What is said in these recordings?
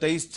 23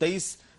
23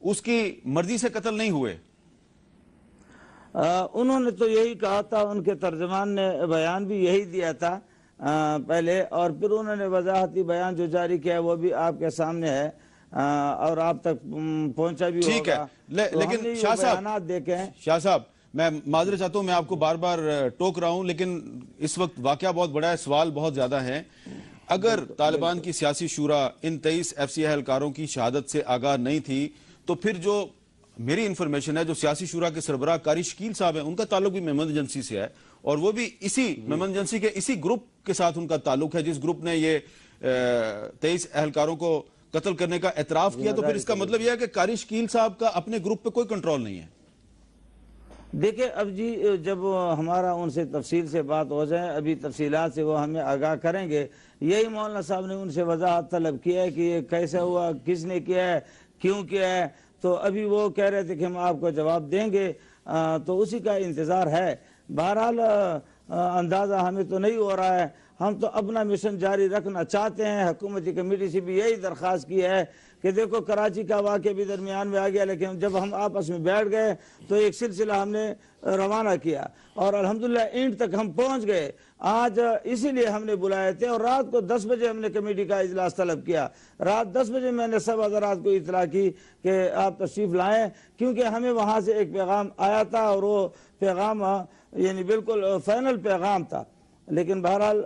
اس کی مرضی سے قتل نہیں ہوئے؟ انہوں نے تو یہی کہا تھا، ان کے ترجمان نے بیان بھی یہی دیا تھا پہلے، اور پھر انہوں نے وضاحتی بیان جو جاری کیا ہے وہ بھی آپ کے سامنے ہے اور آپ تک پہنچا بھی ٹھیک ہے، ہوگا۔ لیکن شاہ صاحب میں معذرت چاہتا ہوں، میں آپ کو بار بار ٹوک رہا ہوں، لیکن اس وقت واقعہ بہت بڑا ہے، سوال بہت زیادہ ہیں۔ اگر طالبان کی سیاسی شورا ان 23 ایف سی اہلکاروں کی شہادت سے آگاہ نہیں تھی تو پھر جو میری انفارمیشن ہے، جو سیاسی شورا کے سربراہ قاری شکیل صاحب ہیں، ان کا تعلق بھی میمن ایجنسی سے ہے، اور وہ بھی اسی میمن ایجنسی کے اسی گروپ کے ساتھ ان کا تعلق ہے جس گروپ نے یہ 23 اہلکاروں کو قتل کرنے کا اعتراف کیا۔ تو پھر اس کا مطلب یہ ہے کہ قاری شکیل صاحب کا اپنے گروپ پہ کوئی کنٹرول نہیں ہے۔ دیکھیں اب جی، جب ہمارا ان سے تفصیل سے بات ہو جائے، ابھی تفصیلات سے وہ ہمیں آگاہ کریں گے۔ یہی مولانا صاحب نے ان سے وضاحت طلب کیا ہے کہ یہ کیسے ہوا، کس نے کیا ہے، کیوں کیا ہے، تو ابھی وہ کہہ رہے تھے کہ ہم آپ کو جواب دیں گے، تو اسی کا انتظار ہے۔ بہرحال اندازہ ہمیں تو نہیں ہو رہا ہے، ہم تو اپنا مشن جاری رکھنا چاہتے ہیں۔ حکومتی کمیٹی سے بھی یہی درخواست کی ہے کہ دیکھو کراچی کا واقعہ بھی درمیان میں آ گیا، لیکن جب ہم آپس میں بیٹھ گئے تو ایک سلسلہ ہم نے روانہ کیا اور الحمدللہ اینڈ تک ہم پہنچ گئے۔ آج اسی لیے ہم نے بلائے تھے، اور رات کو 10 بجے ہم نے کمیٹی کا اجلاس طلب کیا۔ رات 10 بجے میں نے سب حضرات کو اطلاع کی کہ آپ تشریف لائیں، کیونکہ ہمیں وہاں سے ایک پیغام آیا تھا اور وہ پیغام یعنی بالکل فائنل پیغام تھا، لیکن بہرحال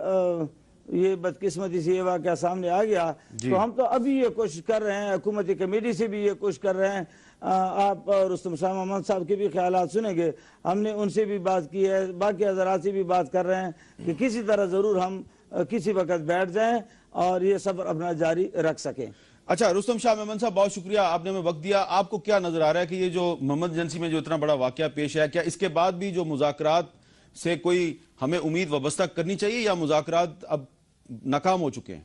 یہ بدقسمتی سے یہ واقعہ سامنے آ گیا۔ تو ہم تو ابھی یہ کوشش کر رہے ہیں، حکومتی کمیٹی سے بھی یہ کوشش کر رہے ہیں۔ آپ رستم شاہ محمد صاحب کے بھی خیالات سنیں گے، ہم نے ان سے بھی بات کی ہے، باقی حضرات سے بھی بات کر رہے ہیں کہ کسی طرح ضرور ہم کسی وقت بیٹھ جائیں اور یہ صبر اپنا جاری رکھ سکیں۔ اچھا رستم شاہ محمد صاحب، بہت شکریہ، آپ نے ہمیں وقت دیا۔ آپ کو کیا نظر آ رہا ہے کہ یہ جو محمد ایجنسی میں جو اتنا بڑا واقعہ پیش ہے، کیا اس کے بعد بھی جو مذاکرات سے کوئی ہمیں امید وابستہ کرنی چاہیے یا مذاکرات اب ناکام ہو چکے ہیں؟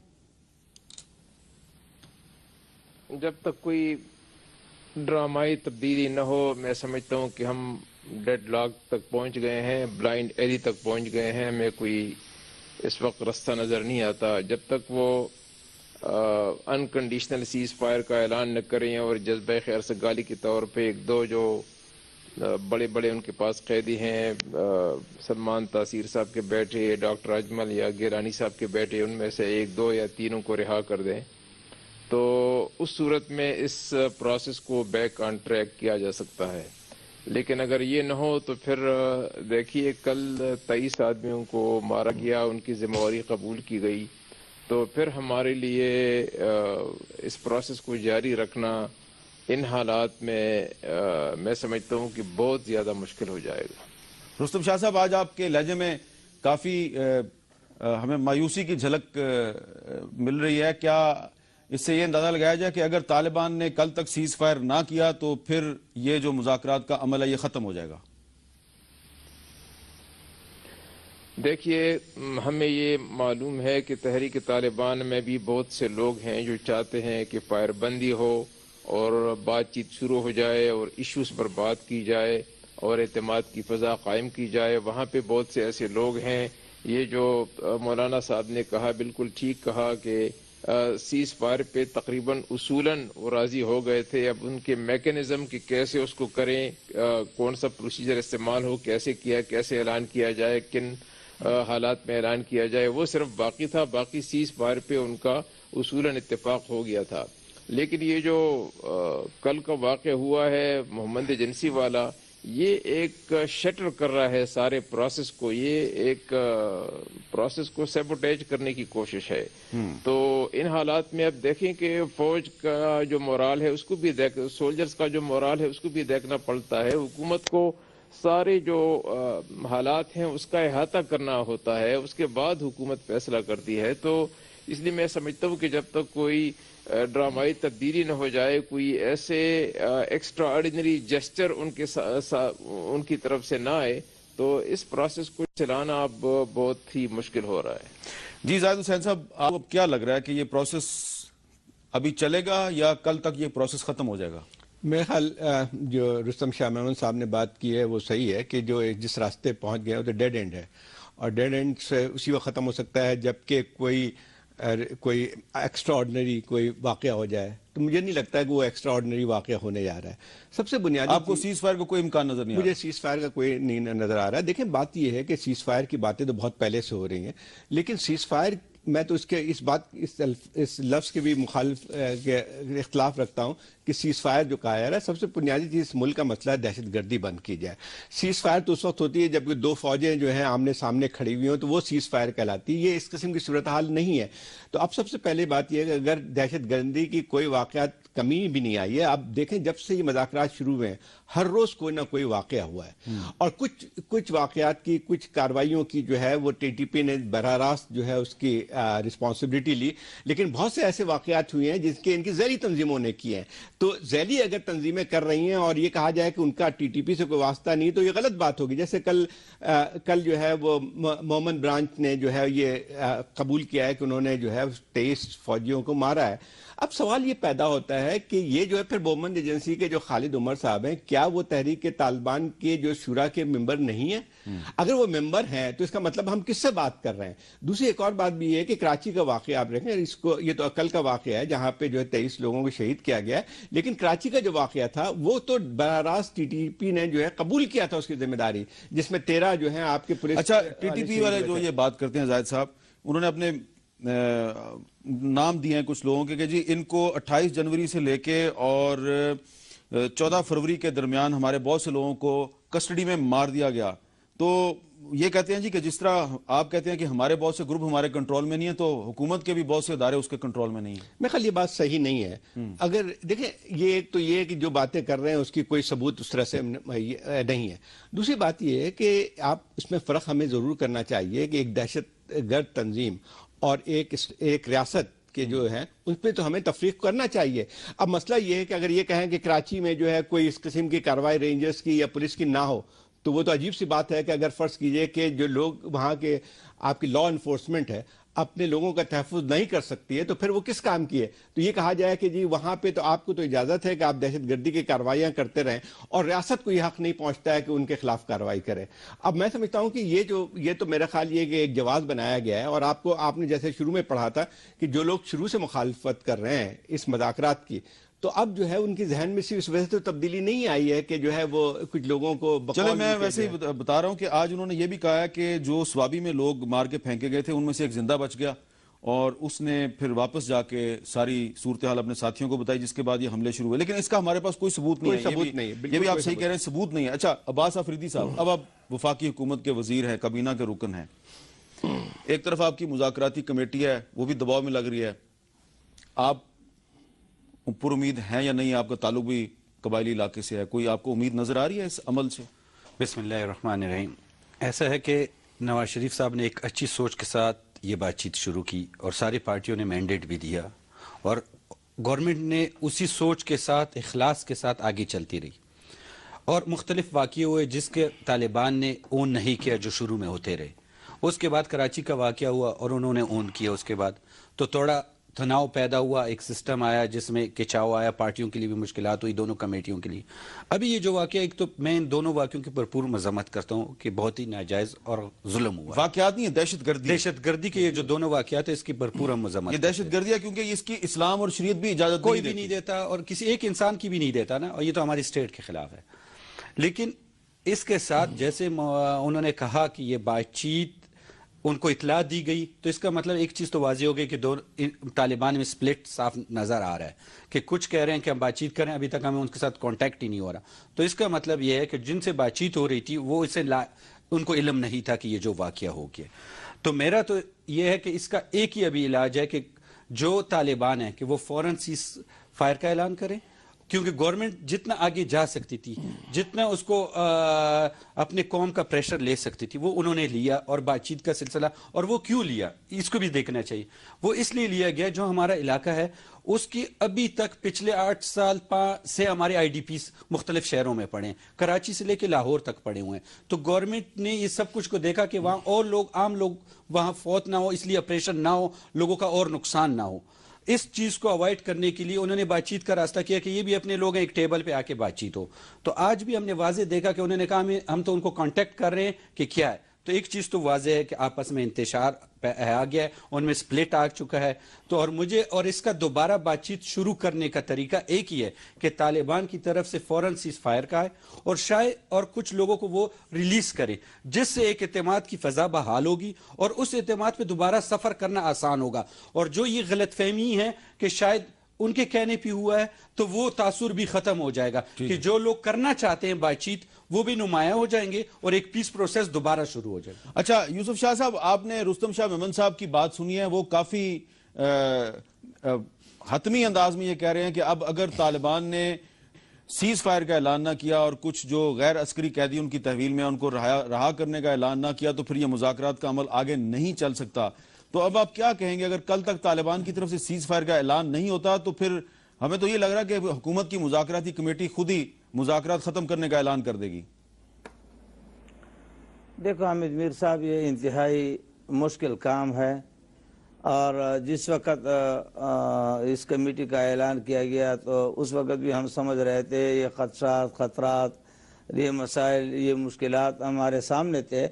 جب تک کوئی ڈرامائی تبدیلی نہ ہو، میں سمجھتا ہوں کہ ہم ڈیڈ لاک تک پہنچ گئے ہیں، بلائنڈ ایری تک پہنچ گئے ہیں۔ ہمیں کوئی اس وقت رستہ نظر نہیں آتا۔ جب تک وہ انکنڈیشنل سیز فائر کا اعلان نہ کریں اور جذبہ خیر سگالی کے طور پہ ایک دو جو بڑے بڑے ان کے پاس قیدی ہیں، سلمان تاثیر صاحب کے بیٹے، ڈاکٹر اجمل یا گیلانی صاحب کے بیٹے، ان میں سے ایک دو یا تینوں کو رہا کر دیں، تو اس صورت میں اس پروسیس کو بیک آن ٹریک کیا جا سکتا ہے۔ لیکن اگر یہ نہ ہو تو پھر دیکھیے کل 23 آدمیوں کو مارا گیا، ان کی ذمہ داری قبول کی گئی، تو پھر ہمارے لیے اس پروسیس کو جاری رکھنا ان حالات میں سمجھتا ہوں کہ بہت زیادہ مشکل ہو جائے گا۔ رستم شاہ صاحب، آج آپ کے لہجے میں کافی ہمیں مایوسی کی جھلک مل رہی ہے۔ کیا اس سے یہ اندازہ لگایا جائے کہ اگر طالبان نے کل تک سیز فائر نہ کیا تو پھر یہ جو مذاکرات کا عمل ہے یہ ختم ہو جائے گا؟ دیکھیے، ہمیں یہ معلوم ہے کہ تحریک طالبان میں بھی بہت سے لوگ ہیں جو چاہتے ہیں کہ فائر بندی ہو اور بات چیت شروع ہو جائے اور ایشوز پر بات کی جائے اور اعتماد کی فضا قائم کی جائے۔ وہاں پہ بہت سے ایسے لوگ ہیں، یہ جو مولانا صاحب نے کہا بالکل ٹھیک کہا کہ سیز فائر پہ تقریباً اصولاً وہ راضی ہو گئے تھے۔ اب ان کے میکینزم کہ کیسے اس کو کریں، کون سا پروسیجر استعمال ہو، کیسے اعلان کیا جائے، کن حالات میں اعلان کیا جائے، وہ صرف باقی تھا۔ باقی سیز فائر پہ ان کا اصولاً اتفاق ہو گیا تھا۔ لیکن یہ جو کل کا واقعہ ہوا ہے محمد ایجنسی والا، یہ ایک شٹر کر رہا ہے سارے پروسیس کو، یہ ایک پروسیس کو سیبوٹیج کرنے کی کوشش ہے۔ تو ان حالات میں اب دیکھیں کہ فوج کا جو مورال ہے اس کو بھی سولجرز کا جو مورال ہے اس کو بھی دیکھنا پڑتا ہے۔ حکومت کو سارے جو حالات ہیں اس کا احاطہ کرنا ہوتا ہے، اس کے بعد حکومت فیصلہ کرتی ہے۔ تو اس لیے میں سمجھتا ہوں کہ جب تک کوئی ڈرامائی تبدیلی نہ ہو جائے، کوئی ایسے ایکسٹرا آرڈینری جسچر ان کی طرف سے نہ آئے، تو اس پروسیس کو چلانا اب بہت ہی مشکل ہو رہا ہے۔ جی زاہد حسین صاحب، آپ کو کیا لگ رہا ہے کہ یہ پروسیس ابھی چلے گا یا کل تک یہ پروسیس ختم ہو جائے گا؟ میرے خیال جو رستم شاہ محمد صاحب نے بات کی ہے وہ صحیح ہے کہ جو جس راستے پہنچ گیا وہ تو ڈیڈ اینڈ ہے، اور ڈیڈ اینڈ سے اسی وقت ختم ہو سکتا ہے جبکہ کوئی کوئی ایکسٹرا آرڈنری کوئی واقعہ ہو جائے تو مجھے نہیں لگتا ہے کہ وہ ایکسٹرا آرڈنری واقعہ ہونے جا رہا ہے. سب سے بنیادی آپ کو سیز فائر کا کوئی امکان نظر نہیں آ رہا؟ مجھے سیز فائر کا کوئی نہیں نظر آ رہا ہے. دیکھیں بات یہ ہے کہ سیز فائر کی باتیں تو بہت پہلے سے ہو رہی ہیں، لیکن سیز فائر میں تو اس لفظ کے بھی مخالف اختلاف رکھتا ہوں کہ سیز فائر جو کہا جا رہا ہے، سب سے بنیادی چیز ملک کا مسئلہ ہے دہشت گردی بند کی جائے. سیز فائر تو اس وقت ہوتی ہے جب دو فوجیں جو ہیں آمنے سامنے کھڑی ہوئی ہوں تو وہ سیز فائر کہلاتی ہے. یہ اس قسم کی صورتحال نہیں ہے. تو اب سب سے پہلے بات یہ ہے کہ اگر دہشت گردی کی کوئی واقعات کمی بھی نہیں آئی ہے، آپ دیکھیں جب سے یہ مذاکرات شروع ہوئے ہیں ہر روز کوئی نہ کوئی واقعہ ہوا ہے، اور کچھ واقعات کی کچھ کارروائیوں کی جو ہے وہ ٹی ٹی پی نے براہ راست جو ہے اس کی رسپانسبلٹی لی، لیکن بہت سے ایسے واقعات ہوئے ہیں جس کے ان کی ذیلی تنظیموں نے کیے ہیں. تو ذیلی اگر تنظیمیں کر رہی ہیں اور یہ کہا جائے کہ ان کا ٹی ٹی پی سے کوئی واسطہ نہیں تو یہ غلط بات ہوگی. جیسے کل جو ہے وہ مومن برانچ نے جو ہے یہ قبول کیا ہے کہ انہوں نے جو ہے 23 فوجیوں کو مارا ہے. اب سوال یہ پیدا ہوتا ہے کہ یہ جو ہے پھر بومن ایجنسی کے جو خالد عمر صاحب ہیں، کیا وہ تحریک طالبان کے جو شورا کے ممبر نہیں ہیں؟ اگر وہ ممبر ہیں تو اس کا مطلب ہم کس سے بات کر رہے ہیں؟ دوسری ایک اور بات بھی یہ ہے کہ کراچی کا واقعہ آپ دیکھیں، یہ تو کل کا واقعہ ہے جہاں پہ جو ہے 23 لوگوں کو شہید کیا گیا ہے، لیکن کراچی کا جو واقعہ تھا وہ تو براہ راست ٹی ٹی پی نے جو ہے قبول کیا تھا اس کی ذمہ داری، جس میں 13 جو ہیں آپ کے پولیس. اچھا، ٹی ٹی پی والے جو یہ بات کرتے ہیں زاہد صاحب، انہوں نے اپنے نام دیے ہیں کچھ لوگوں کے کہ جی ان کو 28 جنوری سے لے کے اور 14 فروری کے درمیان ہمارے بہت سے لوگوں کو کسٹڈی میں مار دیا گیا. تو یہ کہتے ہیں جی کہ جس طرح آپ کہتے ہیں کہ ہمارے بہت سے گروپ ہمارے کنٹرول میں نہیں ہیں تو حکومت کے بھی بہت سے ادارے اس کے کنٹرول میں نہیں ہیں. میں خیال یہ بات صحیح نہیں ہے. اگر دیکھیں یہ ایک تو یہ کہ جو باتیں کر رہے ہیں اس کی کوئی ثبوت اس طرح سے نہیں ہے. دوسری بات یہ ہے کہ آپ اس میں فرق ہمیں ضرور کرنا چاہیے کہ ایک دہشت گرد تنظیم اور ایک ریاست کے جو ہیں اس پہ تو ہمیں تفریق کرنا چاہیے. اب مسئلہ یہ ہے کہ اگر یہ کہیں کہ کراچی میں جو ہے کوئی اس قسم کی کارروائی رینجرز کی یا پولیس کی نہ ہو تو وہ تو عجیب سی بات ہے کہ اگر فرض کیجئے کہ جو لوگ وہاں کے آپ کی لا انفورسمنٹ ہے اپنے لوگوں کا تحفظ نہیں کر سکتی ہے تو پھر وہ کس کام کی ہے؟ تو یہ کہا جائے کہ جی وہاں پہ تو آپ کو تو اجازت ہے کہ آپ دہشت گردی کی کارروائیاں کرتے رہیں اور ریاست کو یہ حق نہیں پہنچتا ہے کہ ان کے خلاف کارروائی کرے. اب میں سمجھتا ہوں کہ یہ تو میرا خیال یہ کہ ایک جواز بنایا گیا ہے، اور آپ نے جیسے شروع میں پڑھا تھا کہ جو لوگ شروع سے مخالفت کر رہے ہیں اس مذاکرات کی تو اب جو ہے ان کی ذہن میں اس وجہ سے تو تبدیلی نہیں آئی ہے کہ جو ہے وہ کچھ لوگوں کو چلے میں ویسے ہی بتا رہا ہوں کہ آج انہوں نے یہ بھی کہا ہے کہ جو سوابی میں لوگ مار کے پھینکے گئے تھے ان میں سے ایک زندہ بچ گیا اور اس نے پھر واپس جا کے ساری صورتحال اپنے ساتھیوں کو بتائی، جس کے بعد یہ حملے شروع ہوئے، لیکن اس کا ہمارے پاس کوئی ثبوت نہیں ہے. یہ بھی آپ صحیح کہہ رہے ہیں، ثبوت نہیں ہے. اچھا عباس آفریدی صاحب، اب آپ وفاقی حکومت کے وزیر ہیں، کابینہ کے رکن ہیں، ایک طرف آپ کی مذاکراتی کمیٹی ہے وہ بھی دباؤ میں لگ رہی ہے، آپ پر امید ہیں یا نہیں؟ آپ کا تعلق بھی قبائلی علاقے سے ہے، کوئی آپ کو امید نظر آ رہی ہے اس عمل سے؟ بسم اللہ الرحمن الرحیم. ایسا ہے کہ نواز شریف صاحب نے ایک اچھی سوچ کے ساتھ یہ بات چیت شروع کی اور ساری پارٹیوں نے مینڈیٹ بھی دیا اور گورنمنٹ نے اسی سوچ کے ساتھ اخلاص کے ساتھ آگے چلتی رہی اور مختلف واقعے ہوئے جس کے طالبان نے اون نہیں کیا جو شروع میں ہوتے رہے. اس کے بعد کراچی کا واقعہ ہوا اور انہوں نے اون کیا. اس کے بعد تو تھوڑا تناؤ پیدا ہوا، ایک سسٹم آیا جس میں کچاؤ آیا، پارٹیوں کے لیے بھی مشکلات ہوئی، دونوں کمیٹیوں کے لیے. ابھی یہ جو واقعہ، ایک تو میں ان دونوں واقعوں کی بھرپور مذمت کرتا ہوں کہ بہت ہی ناجائز اور ظلم ہوا. واقعات نہیں، دہشت گردی کے یہ جو دونوں واقعات ہیں اس کی بھرپور ہم مذمت. یہ دہشت گردی ہے کیونکہ اس کی اسلام اور شریعت بھی اجازت کوئی بھی نہیں دیتا اور کسی ایک انسان کی بھی نہیں دیتا نا، اور یہ تو ہماری اسٹیٹ کے خلاف ہے. لیکن اس کے ساتھ جیسے انہوں نے کہا کہ یہ بات چیت ان کو اطلاع دی گئی تو اس کا مطلب ایک چیز تو واضح ہو گئی کہ طالبان میں سپلٹ صاف نظر آ رہا ہے کہ کچھ کہہ رہے ہیں کہ ہم بات چیت کریں، ابھی تک ہمیں ان کے ساتھ کانٹیکٹ ہی نہیں ہو رہا. تو اس کا مطلب یہ ہے کہ جن سے بات چیت ہو رہی تھی وہ اسے ان کو علم نہیں تھا کہ یہ جو واقعہ ہو گیا. تو میرا تو یہ ہے کہ اس کا ایک ہی ابھی علاج ہے کہ جو طالبان ہیں کہ وہ فوراً سیز فائر کا اعلان کریں، کیونکہ گورنمنٹ جتنا آگے جا سکتی تھی، جتنا اس کو اپنے قوم کا پریشر لے سکتی تھی وہ انہوں نے لیا. اور بات چیت کا سلسلہ، اور وہ کیوں لیا اس کو بھی دیکھنا چاہیے. وہ اس لیے لیا گیا جو ہمارا علاقہ ہے اس کی ابھی تک پچھلے 8 سال سے ہمارے آئی ڈی پیز مختلف شہروں میں پڑے ہیں، کراچی سے لے کے لاہور تک پڑے ہوئے ہیں. تو گورنمنٹ نے یہ سب کچھ کو دیکھا کہ وہاں اور لوگ، عام لوگ وہاں فوت نہ ہو، اس لیے آپریشن نہ ہو، لوگوں کا اور نقصان نہ ہو. اس چیز کو اوائڈ کرنے کے لیے انہوں نے بات چیت کا راستہ کیا کہ یہ بھی اپنے لوگ ہیں، ایک ٹیبل پہ آ کے بات چیت ہو. تو آج بھی ہم نے واضح دیکھا کہ انہوں نے کہا ہم تو ان کو کانٹیکٹ کر رہے ہیں کہ کیا ہے. تو ایک چیز تو واضح ہے کہ آپس میں انتشار آ گیا ہے، ان میں سپلٹ آ چکا ہے. تو اور مجھے اور اس کا دوبارہ بات چیت شروع کرنے کا طریقہ ایک ہی ہے کہ طالبان کی طرف سے فوراً سیز فائر کا ہے اور شاید اور کچھ لوگوں کو وہ ریلیز کرے، جس سے ایک اعتماد کی فضا بحال ہوگی اور اس اعتماد پہ دوبارہ سفر کرنا آسان ہوگا. اور جو یہ غلط فہمی ہے کہ شاید ان کے کہنے پہ ہوا ہے تو وہ تاثر بھی ختم ہو جائے گا کہ جو لوگ کرنا چاہتے ہیں بات چیت وہ بھی نمایاں ہو جائیں گے اور ایک پیس پروسیس دوبارہ شروع ہو جائے گا. اچھا یوسف شاہ صاحب، آپ نے رستم شاہ میمن صاحب کی بات سنی ہے، وہ کافی حتمی انداز میں یہ کہہ رہے ہیں کہ اب اگر طالبان نے سیز فائر کا اعلان نہ کیا اور کچھ جو غیر عسکری قیدی ان کی تحویل میں ان کو رہا کرنے کا اعلان نہ کیا تو پھر یہ مذاکرات کا عمل آگے نہیں چل سکتا. تو اب آپ کیا کہیں گے اگر کل تک طالبان کی طرف سے سیز فائر کا اعلان نہیں ہوتا تو پھر ہمیں تو یہ لگ رہا کہ حکومت کی مذاکراتی کمیٹی خود ہی مذاکرات ختم کرنے کا اعلان کر دے گی. دیکھو حامد میر صاحب، یہ انتہائی مشکل کام ہے اور جس وقت اس کمیٹی کا اعلان کیا گیا تو اس وقت بھی ہم سمجھ رہے تھے یہ خطرات یہ مسائل یہ مشکلات ہمارے سامنے تھے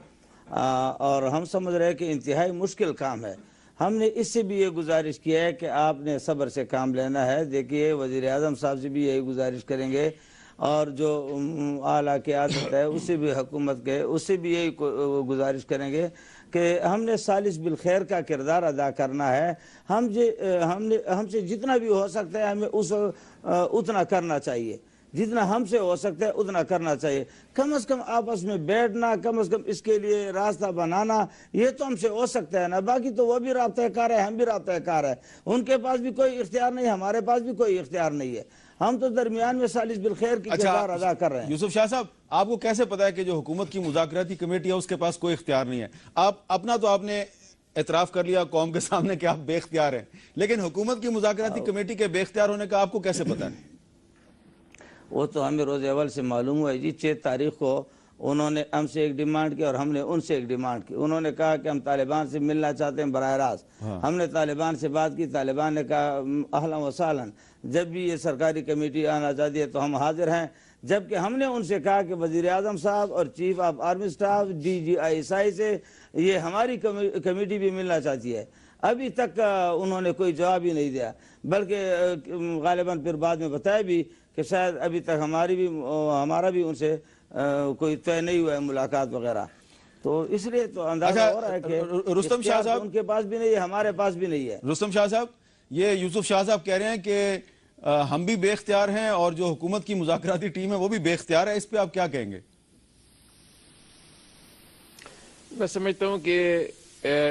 اور ہم سمجھ رہے کہ انتہائی مشکل کام ہے. ہم نے اس سے بھی یہ گزارش کیا ہے کہ آپ نے صبر سے کام لینا ہے. دیکھیے وزیر اعظم صاحب سے بھی یہی گزارش کریں گے اور جو اعلیٰ قیادت ہے اس سے بھی حکومت کے اس سے بھی یہی گزارش کریں گے کہ ہم نے سالس بالخیر کا کردار ادا کرنا ہے. ہم سے جتنا بھی ہو سکتا ہے ہمیں اتنا کرنا چاہیے، جتنا ہم سے ہو سکتا ہے اتنا کرنا چاہیے. کم از کم آپس میں بیٹھنا، کم از کم اس کے لیے راستہ بنانا، یہ تو ہم سے ہو سکتا ہے نا. باقی تو وہ بھی رابطہ کار ہے، ہم بھی رابطہ کار ہے. ان کے پاس بھی کوئی اختیار نہیں، ہمارے پاس بھی کوئی اختیار نہیں ہے. ہم تو درمیان میں سالس بالخیر کی کردار ادا کر رہے ہیں. یوسف شاہ صاحب، آپ کو کیسے پتا ہے کہ جو حکومت کی مذاکراتی کمیٹی ہے اس کے پاس کوئی اختیار نہیں ہے؟ اپنا تو آپ نے اعتراف کر لیا قوم کے سامنے کہ آپ بے اختیار ہیں، لیکن حکومت کی مذاکراتی کمیٹی کے بے اختیار ہونے کا آپ کو کیسے پتا ہے؟ وہ تو ہمیں روز اول سے معلوم ہوا ہے جی. 6 تاریخ کو انہوں نے ہم سے ایک ڈیمانڈ کی اور ہم نے ان سے ایک ڈیمانڈ کی. انہوں نے کہا کہ ہم طالبان سے ملنا چاہتے ہیں براہ راست. ہم نے طالبان سے بات کی، طالبان نے کہا اہلا و سہلا، جب بھی یہ سرکاری کمیٹی آنا چاہتی ہے تو ہم حاضر ہیں. جبکہ ہم نے ان سے کہا کہ وزیر اعظم صاحب اور chief of army staff DGI سے یہ ہماری کمیٹی بھی ملنا چاہتی ہے. ابھی تک انہوں نے کوئی جواب ہی نہیں دیا، بلکہ غالباً پھر بعد میں بتایا بھی کہ شاید ابھی تک ہمارا بھی ان سے کوئی طے نہیں ہوا ہے ملاقات وغیرہ. تو اس لیے تو اندازہ ہو رہا ہے کہ رستم شاہ صاحب ان کے پاس بھی نہیں ہے، ہمارے پاس بھی نہیں ہے. رستم شاہ صاحب، یہ یوسف شاہ صاحب کہہ رہے ہیں کہ ہم بھی بے اختیار ہیں اور جو حکومت کی مذاکراتی ٹیم ہے وہ بھی بے اختیار ہے. اس پہ آپ کیا کہیں گے؟ میں سمجھتا ہوں کہ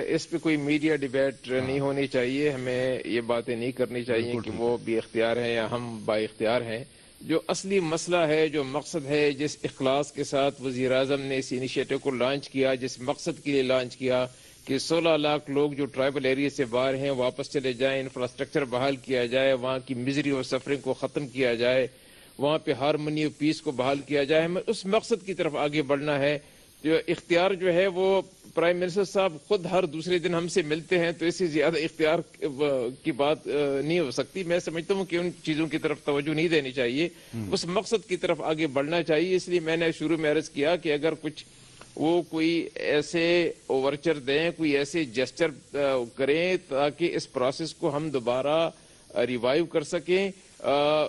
اس پہ کوئی میڈیا ڈیبیٹ نہیں ہونی چاہیے. ہمیں یہ باتیں نہیں کرنی چاہیے کہ وہ بے اختیار ہیں یا ہم با اختیار ہیں. جو اصلی مسئلہ ہے، جو مقصد ہے، جس اخلاص کے ساتھ وزیر اعظم نے اس انیشیٹو کو لانچ کیا، جس مقصد کے لیے لانچ کیا کہ 16 لاکھ لوگ جو ٹرائبل ایریا سے باہر ہیں واپس چلے جائیں، انفراسٹرکچر بحال کیا جائے، وہاں کی مزری اور سفرنگ کو ختم کیا جائے، وہاں پہ ہارمنی اور پیس کو بحال کیا جائے. ہمیں اس مقصد کی طرف آگے بڑھنا ہے. جو اختیار جو ہے وہ پرائم منسٹر صاحب خود ہر دوسرے دن ہم سے ملتے ہیں، تو اس سے زیادہ اختیار کی بات نہیں ہو سکتی. میں سمجھتا ہوں کہ ان چیزوں کی طرف توجہ نہیں دینی چاہیے، اس مقصد کی طرف آگے بڑھنا چاہیے. اس لیے میں نے شروع میں عرض کیا کہ اگر کوئی ایسے اوورچر دیں، کوئی ایسے جسچر کریں تاکہ اس پروسیس کو ہم دوبارہ ریوائیو کر سکیں،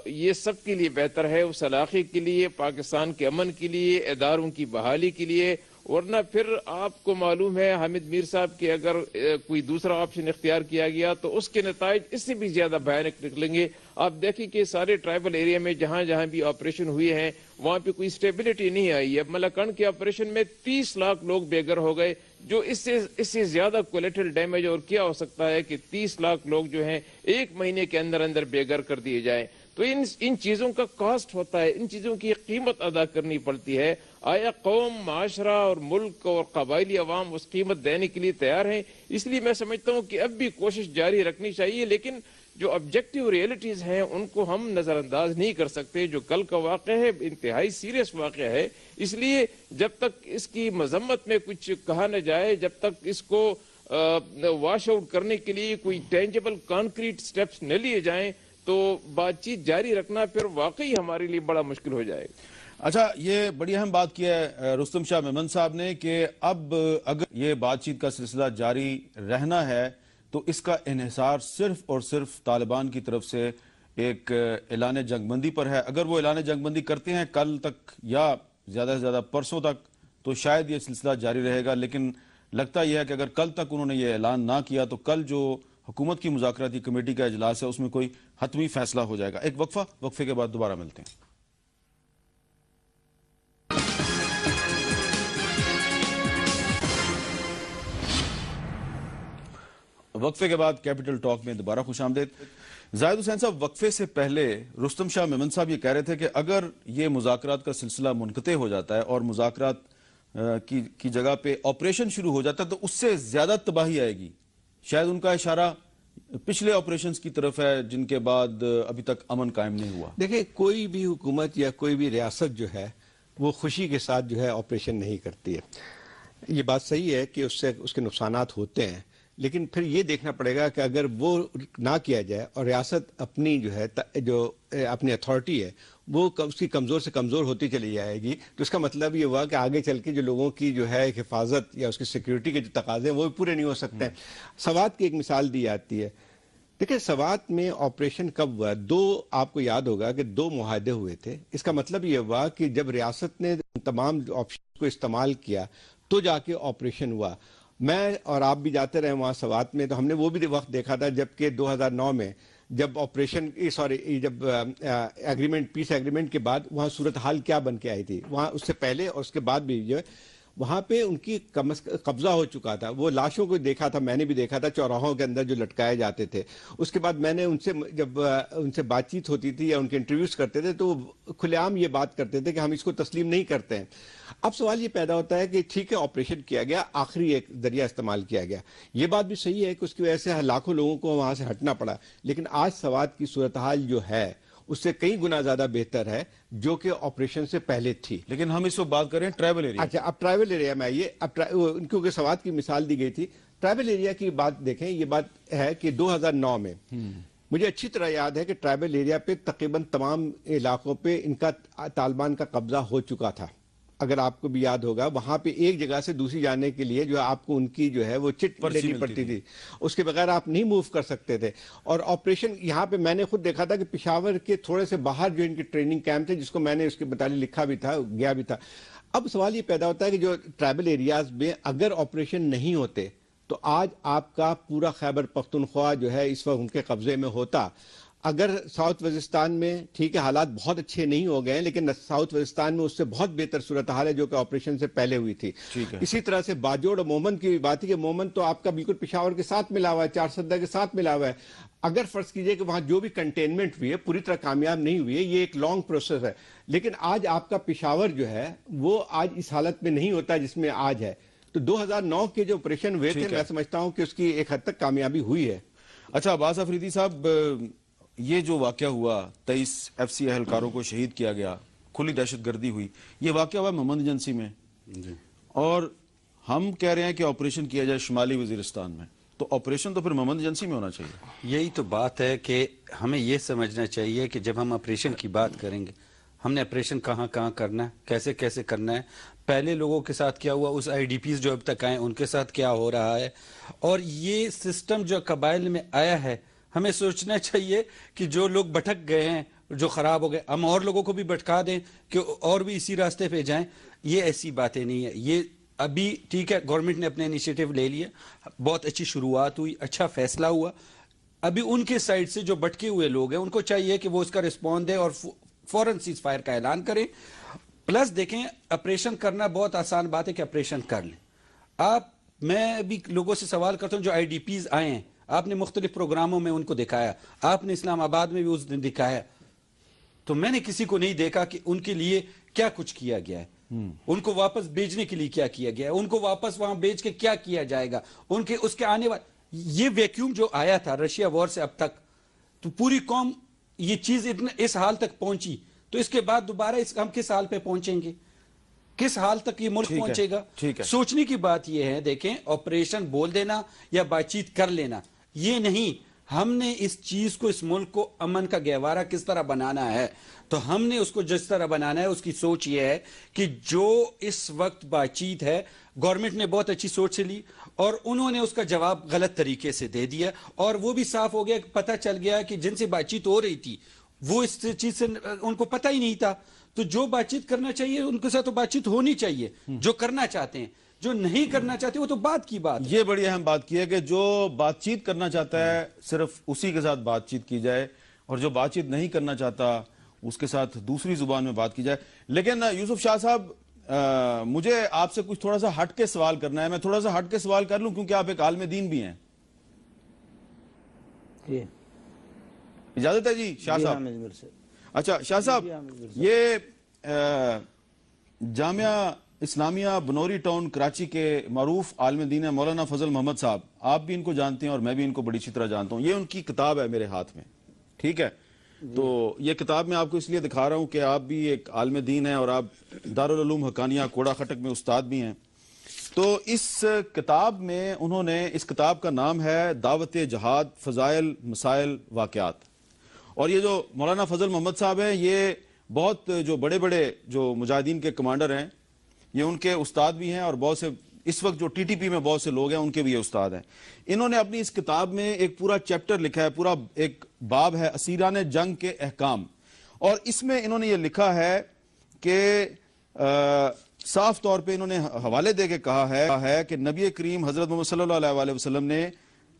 یہ سب کے لیے بہتر ہے، اس علاقے کے لیے، پاکستان کے امن کے لیے، اداروں کی بحالی کے لیے. ورنہ پھر آپ کو معلوم ہے حامد میر صاحب کہ اگر کوئی دوسرا آپشن اختیار کیا گیا تو اس کے نتائج اس سے بھی زیادہ بھیانک نکلیں گے. آپ دیکھیں کہ سارے ٹرائبل ایریا میں جہاں جہاں بھی آپریشن ہوئے ہیں وہاں پہ کوئی اسٹیبلٹی نہیں آئی ہے. ملاکنڈ کے آپریشن میں 30 لاکھ لوگ بے گھر ہو گئے، جو اس سے زیادہ کولیٹرل ڈیمیج اور کیا ہو سکتا ہے کہ 30 لاکھ لوگ جو ہیں 1 مہینے کے اندر اندر بے گھر کر دیے جائیں. تو ان چیزوں کا کاسٹ ہوتا ہے، ان چیزوں کی قیمت ادا کرنی پڑتی ہے. آیا قوم، معاشرہ اور ملک اور قبائلی عوام اس قیمت دینے کے لیے تیار ہیں؟ اس لیے میں سمجھتا ہوں کہ اب بھی کوشش جاری رکھنی چاہیے، لیکن جو آبجیکٹیو ریئلٹیز ہیں ان کو ہم نظر انداز نہیں کر سکتے. جو کل کا واقعہ ہے انتہائی سیریس واقعہ ہے، اس لیے جب تک اس کی مذمت میں کچھ کہا نہ جائے، جب تک اس کو واش آؤٹ کرنے کے لیے کوئی ٹینجیبل کانکریٹ سٹیپس نہ لیے جائیں تو بات چیت جاری رکھنا پھر واقعی ہمارے لیے بڑا مشکل ہو جائے گا. اچھا، یہ بڑی اہم بات کی ہے رستم شاہ میمن صاحب نے کہ اب اگر یہ بات چیت کا سلسلہ جاری رہنا ہے تو اس کا انحصار صرف اور صرف طالبان کی طرف سے ایک اعلان جنگ بندی پر ہے. اگر وہ اعلان جنگ بندی کرتے ہیں کل تک یا زیادہ سے زیادہ پرسوں تک تو شاید یہ سلسلہ جاری رہے گا، لیکن لگتا یہ ہے کہ اگر کل تک انہوں نے یہ اعلان نہ کیا تو کل جو حکومت کی مذاکراتی کمیٹی کا اجلاس ہے اس میں کوئی حتمی فیصلہ ہو جائے گا. ایک وقفے کے بعد دوبارہ ملتے ہیں. وقفے کے بعد کیپٹل ٹاک میں دوبارہ خوش آمدید. زاہد حسین صاحب، وقفے سے پہلے رستم شاہ میمن صاحب یہ کہہ رہے تھے کہ اگر یہ مذاکرات کا سلسلہ منقطع ہو جاتا ہے اور مذاکرات کی جگہ پہ آپریشن شروع ہو جاتا ہے تو اس سے زیادہ تباہی آئے گی. شاید ان کا اشارہ پچھلے آپریشنز کی طرف ہے جن کے بعد ابھی تک امن قائم نہیں ہوا. دیکھیں، کوئی بھی حکومت یا کوئی بھی ریاست جو ہے وہ خوشی کے ساتھ جو ہے آپریشن نہیں کرتی ہے. یہ بات صحیح ہے کہ اس سے اس کے نقصانات ہوتے ہیں، لیکن پھر یہ دیکھنا پڑے گا کہ اگر وہ نہ کیا جائے اور ریاست اپنی جو ہے جو اپنی اتھارٹی ہے وہ اس کی کمزور سے کمزور ہوتی چلی جائے گی تو اس کا مطلب یہ ہوا کہ آگے چل کے جو لوگوں کی جو ہے حفاظت یا اس کی سیکیورٹی کے جو تقاضے ہیں وہ بھی پورے نہیں ہو سکتے ہیں. سوات کی ایک مثال دی جاتی ہے. دیکھیں، سوات میں آپریشن کب ہوا؟ آپ کو یاد ہوگا کہ 2 معاہدے ہوئے تھے. اس کا مطلب یہ ہوا کہ جب ریاست نے تمام آپشن کو استعمال کیا تو جا کے آپریشن ہوا. میں اور آپ بھی جاتے رہے وہاں سوات میں، تو ہم نے وہ بھی وقت دیکھا تھا جبکہ 2009 میں جب آپریشن جب ایگریمنٹ پیس ایگریمنٹ کے بعد وہاں صورتحال کیا بن کے آئی تھی. وہاں اس سے پہلے اور اس کے بعد بھی جو ہے وہاں پہ ان کی قبضہ ہو چکا تھا. وہ لاشوں کو دیکھا تھا، میں نے بھی دیکھا تھا چوراہوں کے اندر جو لٹکائے جاتے تھے. اس کے بعد میں نے جب ان سے بات چیت ہوتی تھی یا ان کے انٹرویوز کرتے تھے تو وہ کھلے عام یہ بات کرتے تھے کہ ہم اس کو تسلیم نہیں کرتے ہیں. اب سوال یہ پیدا ہوتا ہے کہ ٹھیک ہے آپریشن کیا گیا، آخری ایک ذریعہ استعمال کیا گیا، یہ بات بھی صحیح ہے کہ اس کی وجہ سے لاکھوں لوگوں کو وہاں سے ہٹنا پڑا، لیکن آج سوات کی صورتحال جو ہے اس سے کئی گنا زیادہ بہتر ہے جو کہ آپریشن سے پہلے تھی. لیکن ہم اس وقت بات کریں ٹرائبل ایریا. اچھا، اب ٹرائبل ایریا میں آئیے. اب کیونکہ سوات کی مثال دی گئی تھی، ٹرائبل ایریا کی بات دیکھیں. یہ بات ہے کہ 2009 میں مجھے اچھی طرح یاد ہے کہ ٹرائبل ایریا پہ تقریباً تمام علاقوں پہ ان کا طالبان کا قبضہ ہو چکا تھا. اگر آپ کو بھی یاد ہوگا وہاں پہ ایک جگہ سے دوسری جانے کے لیے جو آپ کو ان کی جو ہے وہ چٹ لینی پڑتی تھی، اس کے بغیر آپ نہیں موو کر سکتے تھے. اور آپریشن یہاں پہ میں نے خود دیکھا تھا کہ پشاور کے تھوڑے سے باہر جو ان کی ٹریننگ کیمپ تھے، جس کو میں نے اس کے متعلق لکھا بھی تھا، گیا بھی تھا. اب سوال یہ پیدا ہوتا ہے کہ جو ٹرائبل ایریاز میں اگر آپریشن نہیں ہوتے تو آج آپ کا پورا خیبر پختونخوا جو ہے اس وقت ان کے قبضے میں ہوتا. اگر ساؤتھ وزیرستان میں ٹھیک ہے حالات بہت اچھے نہیں ہو گئے لیکن ساؤتھ وزیرستان میں اس سے بہت بہتر صورتحال ہے جو کہ آپریشن سے پہلے ہوئی تھی. اسی طرح سے باجوڑ اور مومن کی بات ہے کہ مومن تو آپ کا بالکل پشاور کے ساتھ ملا ہوا ہے، 4 کے ساتھ ملا ہوا ہے. اگر فرض کیجئے کہ وہاں جو بھی کنٹینمنٹ ہوئی ہے پوری طرح کامیاب نہیں ہوئی ہے، یہ ایک لانگ پروسیس ہے، لیکن آج آپ کا پشاور جو ہے وہ آج اس حالت میں نہیں ہوتا جس میں آج ہے. تو 2009 کے جو آپریشن ہوئے تھے میں سمجھتا ہوں کہ اس کی ایک حد تک کامیابی ہوئی ہے. اچھا عباس افریدی صاحب، یہ جو واقعہ ہوا 23 ایف سی اہلکاروں کو شہید کیا گیا، کھلی دہشت گردی ہوئی، یہ واقعہ ہوا محمد ایجنسی میں اور ہم کہہ رہے ہیں کہ آپریشن کیا جائے شمالی وزیرستان میں، تو آپریشن تو پھر محمد ایجنسی میں ہونا چاہیے. یہی تو بات ہے کہ ہمیں یہ سمجھنا چاہیے کہ جب ہم آپریشن کی بات کریں گے ہم نے آپریشن کہاں کہاں کرنا ہے، کیسے کیسے کرنا ہے، پہلے لوگوں کے ساتھ کیا ہوا، اس آئی ڈی پیز جو اب تک آئے ان کے ساتھ کیا ہو رہا ہے، اور یہ سسٹم جو قبائل میں آیا ہے ہمیں سوچنا چاہیے کہ جو لوگ بھٹک گئے ہیں، جو خراب ہو گئے، ہم اور لوگوں کو بھی بھٹکا دیں کہ اور بھی اسی راستے پہ جائیں. یہ ایسی باتیں نہیں ہیں. یہ ابھی ٹھیک ہے گورنمنٹ نے اپنے انیشیٹو لے لیا، بہت اچھی شروعات ہوئی، اچھا فیصلہ ہوا. ابھی ان کے سائڈ سے جو بھٹکے ہوئے لوگ ہیں ان کو چاہیے کہ وہ اس کا رسپونس دیں اور فوراً سیز فائر کا اعلان کریں. پلس دیکھیں، آپریشن کرنا بہت آسان بات ہے کہ آپریشن کر لیں. میں بھی لوگوں سے سوال کرتا ہوں جو آئی ڈی پیز آئے ہیں، آپ نے مختلف پروگراموں میں ان کو دکھایا، آپ نے اسلام آباد میں بھی اس دن دکھایا، تو میں نے کسی کو نہیں دیکھا کہ ان کے لیے کیا کچھ کیا گیا ہے، ان کو واپس بھیجنے کے لیے کیا کیا گیا ہے، ان کو واپس وہاں بھیج کے کیا کیا جائے گا، ان کے اس کے آنے والے یہ ویکیوم جو آیا تھا رشیا وار سے اب تک، تو پوری قوم یہ چیز اس حال تک پہنچی، تو اس کے بعد دوبارہ ہم کس حال پہ پہنچیں گے، کس حال تک یہ ملک پہنچے گا. سوچنے کی بات یہ ہے، دیکھیں آپریشن بول دینا یا بات چیت کر لینا یہ نہیں. ہم نے اس چیز کو، اس ملک کو امن کا گہوارہ کس طرح بنانا ہے، تو ہم نے اس کو جس طرح بنانا ہے، اس کی سوچ یہ ہے کہ جو اس وقت بات چیت ہے گورنمنٹ نے بہت اچھی سوچ سے لی اور انہوں نے اس کا جواب غلط طریقے سے دے دیا، اور وہ بھی صاف ہو گیا، پتہ چل گیا کہ جن سے بات چیت ہو رہی تھی وہ اس چیز سے ان کو پتہ ہی نہیں تھا. تو جو بات چیت کرنا چاہیے ان کے ساتھ تو بات چیت ہونی چاہیے، جو کرنا چاہتے ہیں. جو نہیں کرنا چاہتے وہ تو بات کی بات ہے. یہ بڑی اہم بات کی ہے کہ جو بات چیت کرنا چاہتا ہے صرف اسی کے ساتھ بات چیت کی جائے، اور جو بات چیت نہیں کرنا چاہتا اس کے ساتھ دوسری زبان میں بات کی جائے. لیکن یوسف شاہ صاحب، مجھے آپ سے کچھ تھوڑا سا ہٹ کے سوال کرنا ہے. میں تھوڑا سا ہٹ کے سوال کر لوں کیونکہ آپ ایک عالم دین بھی ہیں. اجازت ہے جی شاہ صاحب؟ اچھا شاہ صاحب، یہ جامعہ اسلامیہ بنوری ٹاؤن کراچی کے معروف عالم دین ہے مولانا فضل محمد صاحب. آپ بھی ان کو جانتے ہیں اور میں بھی ان کو بڑی اچھی طرح جانتا ہوں. یہ ان کی کتاب ہے میرے ہاتھ میں، ٹھیک ہے؟ تو یہ کتاب میں آپ کو اس لیے دکھا رہا ہوں کہ آپ بھی ایک عالم دین ہیں اور آپ دارالعلوم حقانیہ کوڑا خٹک میں استاد بھی ہیں. تو اس کتاب میں انہوں نے، اس کتاب کا نام ہے دعوت جہاد، فضائل، مسائل، واقعات. اور یہ جو مولانا فضل محمد صاحب ہیں، یہ بہت جو بڑے بڑے جو مجاہدین کے کمانڈر ہیں، یہ ان کے استاد بھی ہیں، اور بہت سے اس وقت جو ٹی ٹی پی میں بہت سے لوگ ہیں ان کے بھی یہ استاد ہیں. انہوں نے اپنی اس کتاب میں ایک پورا چیپٹر لکھا ہے، پورا ایک باب ہے اسیران جنگ کے احکام. اور اس میں انہوں نے یہ لکھا ہے کہ صاف طور پہ انہوں نے حوالے دے کے کہا ہے کہ نبی کریم حضرت محمد صلی اللہ علیہ وسلم نے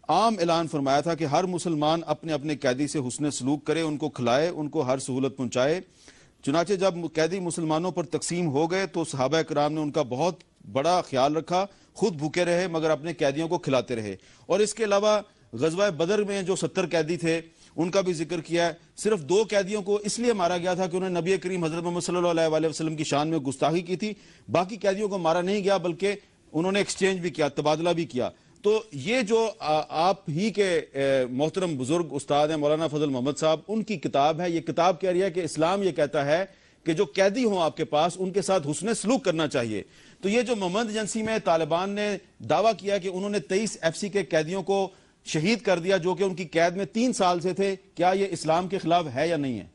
عام اعلان فرمایا تھا کہ ہر مسلمان اپنے اپنے قیدی سے حسن سلوک کرے، ان کو کھلائے، ان کو ہر سہولت پہنچائے. چنانچہ جب قیدی مسلمانوں پر تقسیم ہو گئے تو صحابہ کرام نے ان کا بہت بڑا خیال رکھا، خود بھوکے رہے مگر اپنے قیدیوں کو کھلاتے رہے. اور اس کے علاوہ غزوہ بدر میں جو 70 قیدی تھے ان کا بھی ذکر کیا ہے. صرف 2 قیدیوں کو اس لیے مارا گیا تھا کہ انہوں نے نبی کریم حضرت محمد صلی اللہ علیہ وسلم کی شان میں گستاخی کی تھی. باقی قیدیوں کو مارا نہیں گیا بلکہ انہوں نے ایکسچینج بھی کیا، تبادلہ بھی کیا. تو یہ جو آپ ہی کے محترم بزرگ استاد ہیں مولانا فضل محمد صاحب، ان کی کتاب ہے. یہ کتاب کہہ رہی ہے کہ اسلام یہ کہتا ہے کہ جو قیدی ہوں آپ کے پاس ان کے ساتھ حسن سلوک کرنا چاہیے. تو یہ جو محمد ایجنسی میں طالبان نے دعویٰ کیا کہ انہوں نے 23 ایف سی کے قیدیوں کو شہید کر دیا جو کہ ان کی قید میں 3 سال سے تھے، کیا یہ اسلام کے خلاف ہے یا نہیں ہے؟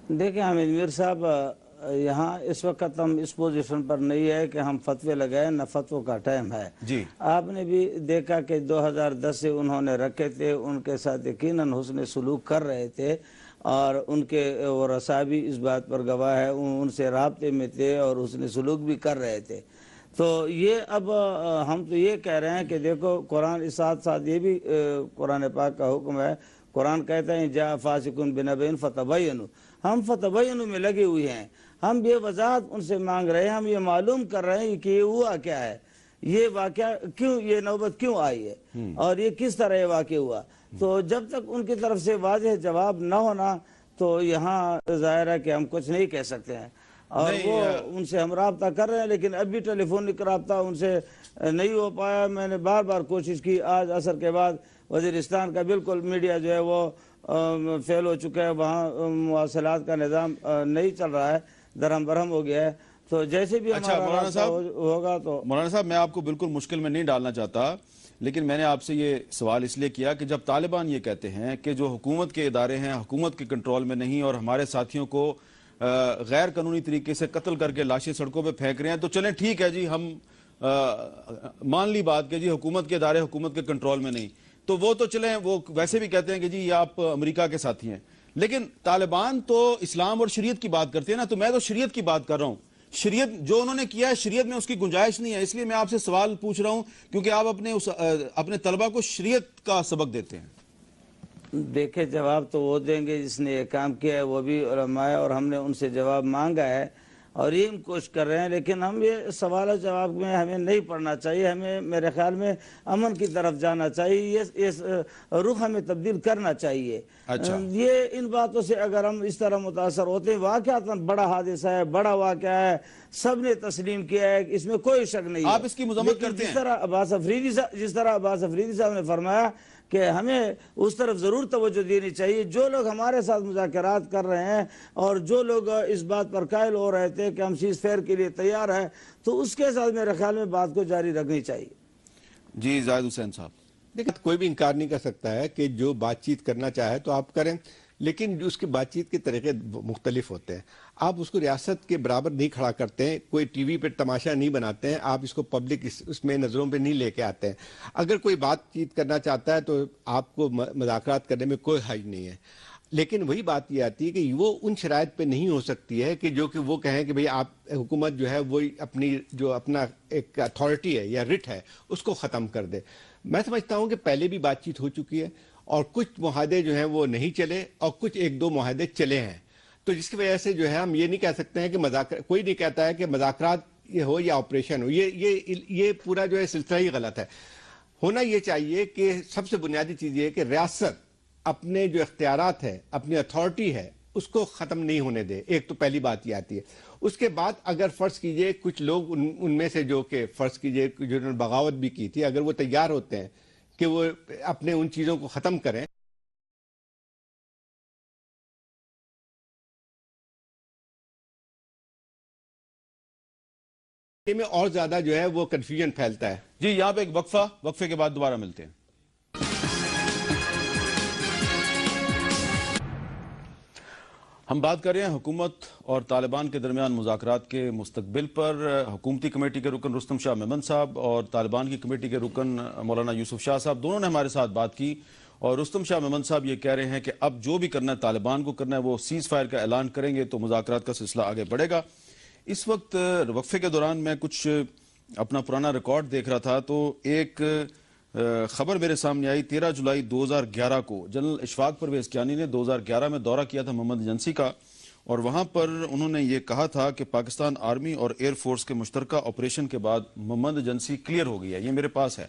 دیکھیں حامد میر صاحب، یہاں اس وقت ہم اس پوزیشن پر نہیں ہے کہ ہم فتوے لگائیں، نہ فتووں کا ٹائم ہے. جی آپ نے بھی دیکھا کہ 2010 سے انہوں نے رکھے تھے، ان کے ساتھ یقیناً حسن سلوک کر رہے تھے، اور ان کے ورثاء بھی اس بات پر گواہ ہے، ان سے رابطے میں تھے اور حسن سلوک بھی کر رہے تھے. تو یہ اب ہم تو یہ کہہ رہے ہیں کہ دیکھو قرآن اس ساتھ ساتھ یہ بھی قرآن پاک کا حکم ہے. قرآن کہتا ہے جاء فاسق بنبأ فتبینوا. ہم فتبینوا میں لگے ہوئے ہیں، ہم بے وضاحت ان سے مانگ رہے ہیں، ہم یہ معلوم کر رہے ہیں کہ یہ ہوا کیا ہے، یہ واقعہ کیوں، یہ نوبت کیوں آئی ہے اور یہ کس طرح یہ واقع ہوا. تو جب تک ان کی طرف سے واضح جواب نہ ہونا تو یہاں ظاہر ہے کہ ہم کچھ نہیں کہہ سکتے ہیں. اور وہ ان سے ہم رابطہ کر رہے ہیں لیکن اب بھی ٹیلی فونک رابطہ ان سے نہیں ہو پایا. میں نے بار بار کوشش کی. آج عصر کے بعد وزیرستان کا بالکل میڈیا جو ہے وہ فیل ہو چکا ہے، وہاں مواصلات کا نظام نہیں چل رہا ہے، درہم برہم ہو گیا ہے. تو جیسے بھی ہمارا ہوگا تو مولانا صاحب، میں آپ کو بالکل مشکل میں نہیں ڈالنا چاہتا، لیکن میں نے آپ سے یہ سوال اس لیے کیا کہ جب طالبان یہ کہتے ہیں کہ جو حکومت کے ادارے ہیں حکومت کے کنٹرول میں نہیں اور ہمارے ساتھیوں کو غیر قانونی طریقے سے قتل کر کے لاشیں سڑکوں پہ پھینک رہے ہیں، تو چلیں ٹھیک ہے جی، ہم مان لی بات کہ جی حکومت کے ادارے حکومت کے کنٹرول میں نہیں، تو وہ تو چلیں، وہ ویسے بھی کہتے ہیں کہ جی یہ آپ امریکہ کے ساتھی ہیں. لیکن طالبان تو اسلام اور شریعت کی بات کرتے ہیں نا، تو میں تو شریعت کی بات کر رہا ہوں. شریعت جو انہوں نے کیا ہے شریعت میں اس کی گنجائش نہیں ہے. اس لیے میں آپ سے سوال پوچھ رہا ہوں کیونکہ آپ اپنے طلبہ کو شریعت کا سبق دیتے ہیں. دیکھیں جواب تو وہ دیں گے جس نے یہ کام کیا ہے، وہ بھی علماء ہے اور ہم نے ان سے جواب مانگا ہے اور یہ ہم کوشش کر رہے ہیں. لیکن ہم یہ سوال و جواب میں ہمیں نہیں پڑھنا چاہیے، ہمیں میرے خیال میں امن کی طرف جانا چاہیے، یہ رخ ہمیں تبدیل کرنا چاہیے. یہ ان باتوں سے اگر ہم اس طرح متاثر ہوتے ہیں، واقعات بڑا حادثہ ہے، بڑا واقعہ ہے، سب نے تسلیم کیا ہے، اس میں کوئی شک نہیں ہے. آپ اس کی مذمت کرتے ہیں؟ جس طرح عباس افریدی صاحب نے فرمایا کہ ہمیں اس طرف ضرور توجہ دینی چاہیے. جو لوگ ہمارے ساتھ مذاکرات کر رہے ہیں اور جو لوگ اس بات پر قائل ہو رہے تھے کہ ہم سیز فیئر کے لیے تیار ہیں، تو اس کے ساتھ میرے خیال میں بات کو جاری رکھنی چاہیے. جی زاہد حسین صاحب. دیکھیں کوئی بھی انکار نہیں کر سکتا ہے کہ جو بات چیت کرنا چاہے تو آپ کریں، لیکن اس کی بات چیت کے طریقے مختلف ہوتے ہیں. آپ اس کو ریاست کے برابر نہیں کھڑا کرتے ہیں، کوئی ٹی وی پہ تماشا نہیں بناتے ہیں، آپ اس کو پبلک اس میں نظروں پہ نہیں لے کے آتے ہیں. اگر کوئی بات چیت کرنا چاہتا ہے تو آپ کو مذاکرات کرنے میں کوئی حرج نہیں ہے، لیکن وہی بات یہ آتی ہے کہ وہ ان شرائط پہ نہیں ہو سکتی ہے کہ جو کہ وہ کہیں کہ بھئی آپ حکومت جو ہے وہ اپنی جو اپنا ایک اتھارٹی ہے یا رٹ ہے اس کو ختم کر دے. میں سمجھتا ہوں کہ پہلے بھی بات چیت ہو چکی ہے اور کچھ معاہدے جو ہیں وہ نہیں چلے اور کچھ ایک دو معاہدے چلے ہیں، تو جس کی وجہ سے جو ہے ہم یہ نہیں کہہ سکتے ہیں کہ کوئی نہیں کہتا ہے کہ مذاکرات یہ ہو یا آپریشن ہو، یہ پورا جو ہے سلسلہ ہی غلط ہے. ہونا یہ چاہیے کہ سب سے بنیادی چیز یہ ہے کہ ریاست اپنے جو اختیارات ہے، اپنی اتھارٹی ہے، اس کو ختم نہیں ہونے دے. ایک تو پہلی بات یہ آتی ہے. اس کے بعد اگر فرض کیجئے کچھ لوگ ان میں سے جو کہ فرض کیجئے جنہوں نے بغاوت بھی کی تھی، اگر وہ تیار ہوتے ہیں کہ وہ اپنے ان چیزوں کو ختم کریں میں اور زیادہ جو ہے وہ کنفیوژن پھیلتا ہے. جی یہاں پہ ایک وقفے کے بعد دوبارہ ملتے ہیں. ہم بات کر رہے ہیں حکومت اور طالبان کے درمیان مذاکرات کے مستقبل پر. حکومتی کمیٹی کے رکن رستم شاہ میمن صاحب اور طالبان کی کمیٹی کے رکن مولانا یوسف شاہ صاحب دونوں نے ہمارے ساتھ بات کی، اور رستم شاہ میمن صاحب یہ کہہ رہے ہیں کہ اب جو بھی کرنا ہے طالبان کو کرنا ہے، وہ سیز فائر کا اعلان کریں گے تو مذاکرات کا سلسلہ آگے بڑھے گا. اس وقت وقفے کے دوران میں کچھ اپنا پرانا ریکارڈ دیکھ رہا تھا تو ایک خبر میرے سامنے آئی. 13 جولائی 2011 کو جنرل اشفاق پرویز کیانی نے 2011 میں دورہ کیا تھا محمد ایجنسی کا، اور وہاں پر انہوں نے یہ کہا تھا کہ پاکستان آرمی اور ایئر فورس کے مشترکہ آپریشن کے بعد محمد ایجنسی کلیئر ہو گئی ہے. یہ میرے پاس ہے،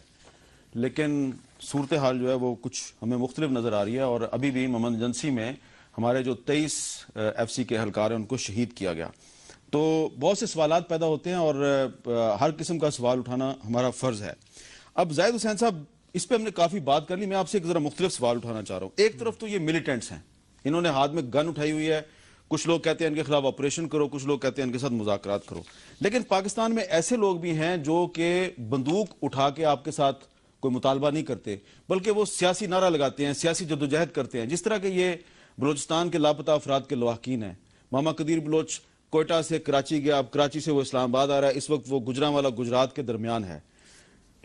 لیکن صورتحال جو ہے وہ کچھ ہمیں مختلف نظر آ رہی ہے، اور ابھی بھی محمد ایجنسی میں ہمارے جو 23 ایف سی کے اہلکار ہیں ان کو شہید کیا گیا. تو بہت سے سوالات پیدا ہوتے ہیں اور ہر قسم کا سوال اٹھانا ہمارا فرض ہے. اب زاہد حسین صاحب اس پہ ہم نے کافی بات کر لی، میں آپ سے ایک ذرا مختلف سوال اٹھانا چاہ رہا ہوں. ایک طرف تو یہ ملیٹنٹس ہیں، انہوں نے ہاتھ میں گن اٹھائی ہوئی ہے، کچھ لوگ کہتے ہیں ان کے خلاف آپریشن کرو، کچھ لوگ کہتے ہیں ان کے ساتھ مذاکرات کرو. لیکن پاکستان میں ایسے لوگ بھی ہیں جو کہ بندوق اٹھا کے آپ کے ساتھ کوئی مطالبہ نہیں کرتے، بلکہ وہ سیاسی نعرہ لگاتے ہیں، سیاسی جدوجہد کرتے ہیں. جس طرح کہ یہ بلوچستان کے لاپتہ افراد کے لواحقین ہیں. ماما قدیر بلوچ کوئٹہ سے کراچی گیا، اب کراچی سے وہ اسلام آباد آ رہا ہے، اس وقت وہ گجرانوالہ گجرات کے درمیان ہے.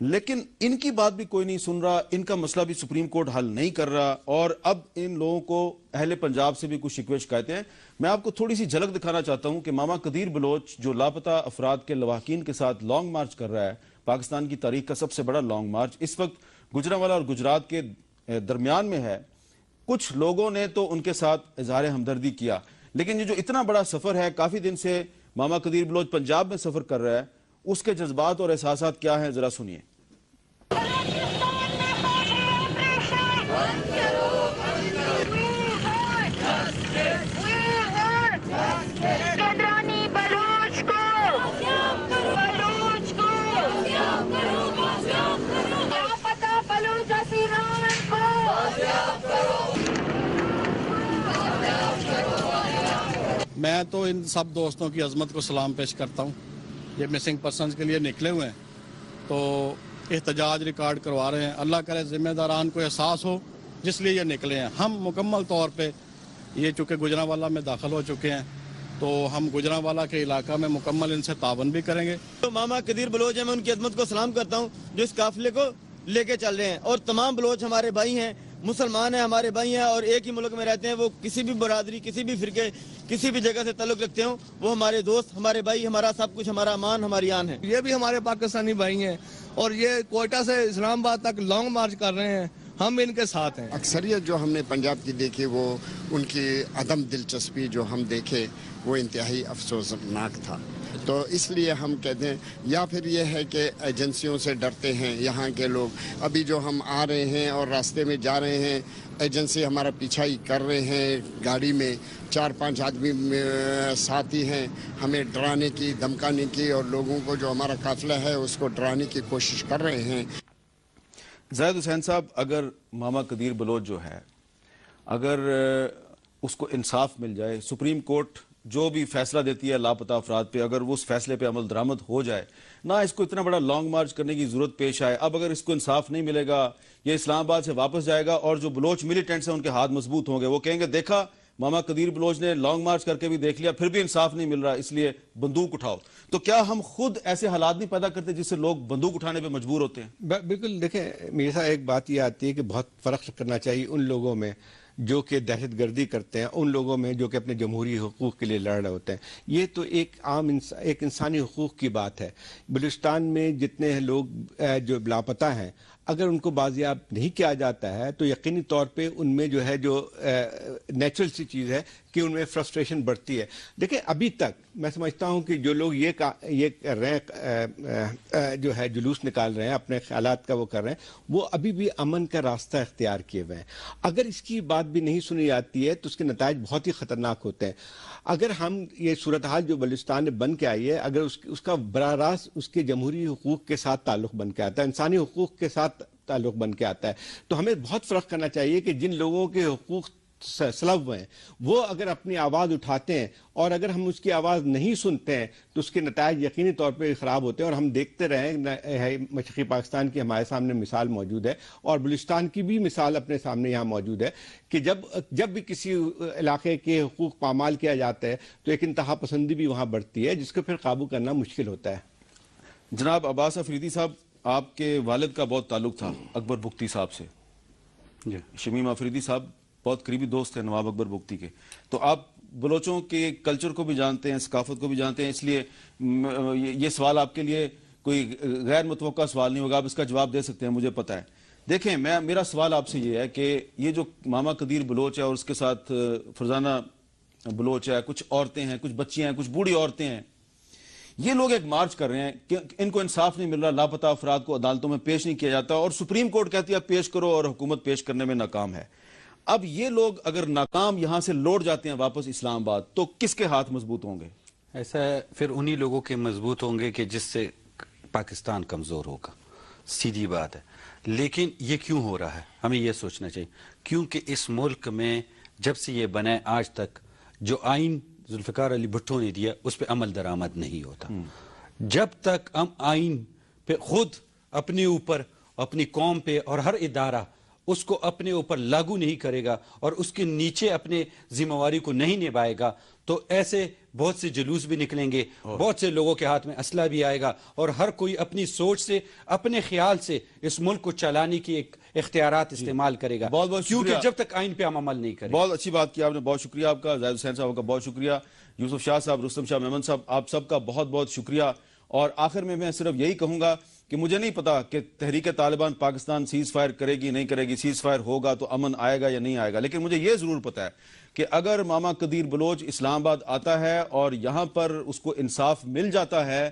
لیکن ان کی بات بھی کوئی نہیں سن رہا، ان کا مسئلہ بھی سپریم کورٹ حل نہیں کر رہا، اور اب ان لوگوں کو اہل پنجاب سے بھی کچھ شکوے شکایتیں ہیں. میں آپ کو تھوڑی سی جھلک دکھانا چاہتا ہوں کہ ماما قدیر بلوچ جو لاپتہ افراد کے لواحقین کے ساتھ لانگ مارچ کر رہا ہے، پاکستان کی تاریخ کا سب سے بڑا لانگ مارچ اس وقت گجرانوالہ اور گجرات کے درمیان میں ہے. کچھ لوگوں نے تو ان کے ساتھ اظہار ہمدردی کیا، لیکن یہ جو اتنا بڑا سفر ہے، کافی دن سے ماما قدیر بلوچ پنجاب میں سفر کر رہا ہے، اس کے جذبات اور احساسات کیا ہیں ذرا سنیے. میں تو ان سب دوستوں کی عظمت کو سلام پیش کرتا ہوں. یہ مسنگ پرسنز کے لیے نکلے ہوئے ہیں تو احتجاج ریکارڈ کروا رہے ہیں. اللہ کرے ذمہ داران کو احساس ہو جس لیے یہ نکلے ہیں. ہم مکمل طور پہ یہ چونکہ گجرانوالہ میں داخل ہو چکے ہیں تو ہم گجرانوالہ کے علاقہ میں مکمل ان سے تعاون بھی کریں گے. تو ماما قدیر بلوچ ہیں، میں ان کی عظمت کو سلام کرتا ہوں جو اس قافلے کو لے کے چل رہے ہیں. اور تمام بلوچ ہمارے بھائی ہیں، مسلمان ہیں، ہمارے بھائی ہیں اور ایک ہی ملک میں رہتے ہیں. وہ کسی بھی برادری، کسی بھی فرقے، کسی بھی جگہ سے تعلق رکھتے ہوں، وہ ہمارے دوست، ہمارے بھائی، ہمارا سب کچھ، ہمارا امان، ہماری آن ہے. یہ بھی ہمارے پاکستانی بھائی ہیں اور یہ کوئٹہ سے اسلام آباد تک لانگ مارچ کر رہے ہیں. ہم ان کے ساتھ ہیں. اکثریت جو ہم نے پنجاب کی دیکھی وہ ان کی عدم دلچسپی جو ہم دیکھے وہ انتہائی افسوسناک تھا. تو اس لیے ہم کہتے ہیں یا پھر یہ ہے کہ ایجنسیوں سے ڈرتے ہیں یہاں کے لوگ. ابھی جو ہم آ رہے ہیں اور راستے میں جا رہے ہیں، ایجنسی ہمارا پیچھا ہی کر رہے ہیں گاڑی میں، 4-5 آدمی ساتھی ہیں، ہمیں ڈرانے کی، دھمکانے کی اور لوگوں کو جو ہمارا قافلہ ہے اس کو ڈرانے کی کوشش کر رہے ہیں. زاہد حسین صاحب، اگر ماما قدیر بلوچ جو ہے، اگر اس کو انصاف مل جائے، سپریم کورٹ جو بھی فیصلہ دیتی ہے لاپتہ افراد پہ، اگر وہ اس فیصلے پہ عمل درآمد ہو جائے، نہ اس کو اتنا بڑا لانگ مارچ کرنے کی ضرورت پیش آئے. اب اگر اس کو انصاف نہیں ملے گا، یہ اسلام آباد سے واپس جائے گا اور جو بلوچ ملیٹنٹس ہیں ان کے ہاتھ مضبوط ہوں گے، وہ کہیں گے دیکھا ماما قدیر بلوچ نے لانگ مارچ کر کے بھی دیکھ لیا، پھر بھی انصاف نہیں مل رہا، اس لیے بندوق اٹھاؤ. تو کیا ہم خود ایسے حالات نہیں پیدا کرتے جس سے لوگ بندوق اٹھانے پہ مجبور ہوتے ہیں؟ بالکل. دیکھیں میرے ساتھ ایک بات یہ آتی ہے کہ بہت فرق کرنا چاہیے ان لوگوں میں جو کہ دہشت گردی کرتے ہیں، ان لوگوں میں جو کہ اپنے جمہوری حقوق کے لیے لڑ رہے ہوتے ہیں. یہ تو ایک عام ایک انسانی حقوق کی بات ہے. بلوچستان میں جتنے لوگ جو لاپتہ ہیں، اگر ان کو بازیاب نہیں کیا جاتا ہے تو یقینی طور پہ ان میں جو ہے جو نیچرل سی چیز ہے کہ ان میں فرسٹریشن بڑھتی ہے. دیکھیں ابھی تک میں سمجھتا ہوں کہ جو لوگ یہ کر رہے ہیں، جو ہے جلوس نکال رہے ہیں، اپنے خیالات کا وہ کر رہے ہیں، وہ ابھی بھی امن کا راستہ اختیار کیے ہوئے ہیں. اگر اس کی بات بھی نہیں سنی جاتی ہے تو اس کے نتائج بہت ہی خطرناک ہوتے ہیں. اگر ہم یہ صورتحال جو بلوچستان میں بن کے آئی ہے، اگر اس کا براہ راست اس کے جمہوری حقوق کے ساتھ تعلق بن کے آتا ہے، انسانی حقوق کے ساتھ تعلق بن کے آتا ہے، تو ہمیں بہت فرق کرنا چاہیے کہ جن لوگوں کے حقوق سلب ہوئے ہیں وہ اگر اپنی آواز اٹھاتے ہیں اور اگر ہم اس کی آواز نہیں سنتے ہیں تو اس کے نتائج یقینی طور پہ خراب ہوتے ہیں. اور ہم دیکھتے رہے مشرقی پاکستان کی ہمارے سامنے مثال موجود ہے اور بلوچستان کی بھی مثال اپنے سامنے یہاں موجود ہے کہ جب بھی کسی علاقے کے حقوق پامال کیا جاتا ہے تو ایک انتہا پسندی بھی وہاں بڑھتی ہے جس کو پھر قابو کرنا مشکل ہوتا ہے. جناب عباس افریدی صاحب، آپ کے والد کا بہت تعلق تھا اکبر بگٹی صاحب سے. شمیم افریدی صاحب بہت قریبی دوست ہیں نواب اکبر بگٹی کے، تو آپ بلوچوں کے کلچر کو بھی جانتے ہیں، ثقافت کو بھی جانتے ہیں، اس لیے یہ سوال آپ کے لیے کوئی غیر متوقع سوال نہیں ہوگا، آپ اس کا جواب دے سکتے ہیں، مجھے پتہ ہے. دیکھیں میرا سوال آپ سے یہ ہے کہ یہ جو ماما قدیر بلوچ ہے اور اس کے ساتھ فرزانہ بلوچ ہے، کچھ عورتیں ہیں، کچھ بچیاں ہیں، کچھ بوڑھی عورتیں ہیں، یہ لوگ ایک مارچ کر رہے ہیں کہ ان کو انصاف نہیں مل رہا، لاپتہ افراد کو عدالتوں میں پیش نہیں کیا جاتا اور سپریم کورٹ کہتی ہے پیش کرو اور حکومت پیش کرنے میں ناکام ہے. اب یہ لوگ اگر ناکام یہاں سے لوٹ جاتے ہیں واپس اسلام آباد تو کس کے ہاتھ مضبوط ہوں گے؟ ایسا پھر انہی لوگوں کے مضبوط ہوں گے کہ جس سے پاکستان کمزور ہوگا، سیدھی بات ہے. لیکن یہ کیوں ہو رہا ہے ہمیں یہ سوچنا چاہیے، کیونکہ اس ملک میں جب سے یہ بنا آج تک جو آئین ذوالفقار علی بھٹو نے دیا اس پہ عمل درآمد نہیں ہوتا. جب تک ہم آئین پہ خود اپنے اوپر، اپنی قوم پہ اور ہر ادارہ اس کو اپنے اوپر لاگو نہیں کرے گا اور اس کے نیچے اپنے ذمہ واری کو نہیں نبھائے گا تو ایسے بہت سے جلوس بھی نکلیں گے، بہت سے لوگوں کے ہاتھ میں اسلحہ بھی آئے گا اور ہر کوئی اپنی سوچ سے، اپنے خیال سے اس ملک کو چلانے کی ایک اختیارات استعمال کرے گا، کیونکہ جب تک آئین پہ ہم عمل نہیں کریں. بہت اچھی بات کی آپ نے، بہت شکریہ آپ کا. زاہد حسین صاحب کا بہت شکریہ. یوسف شاہ صاحب، رستم شاہ میمن صاحب، آپ سب کا بہت بہت شکریہ. اور آخر میں صرف یہی کہوں گا کہ مجھے نہیں پتا کہ تحریک طالبان پاکستان سیز فائر کرے گی نہیں کرے گی، سیز فائر ہوگا تو امن آئے گا یا نہیں آئے گا، لیکن مجھے یہ ضرور پتا ہے کہ اگر ماما قدیر بلوچ اسلام آباد آتا ہے اور یہاں پر اس کو انصاف مل جاتا ہے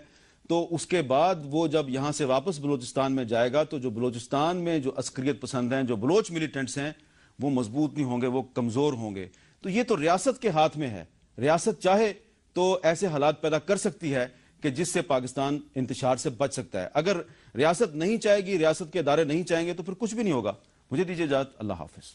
تو اس کے بعد وہ جب یہاں سے واپس بلوچستان میں جائے گا تو جو بلوچستان میں جو عسکریت پسند ہیں، جو بلوچ ملیٹنٹس ہیں، وہ مضبوط نہیں ہوں گے، وہ کمزور ہوں گے. تو یہ تو ریاست کے ہاتھ میں ہے. ریاست چاہے تو ایسے حالات پیدا کر سکتی ہے کہ جس سے پاکستان انتشار سے بچ سکتا ہے. اگر ریاست نہیں چاہے گی، ریاست کے ادارے نہیں چاہیں گے تو پھر کچھ بھی نہیں ہوگا. مجھے دیجیے اجازت. اللہ حافظ.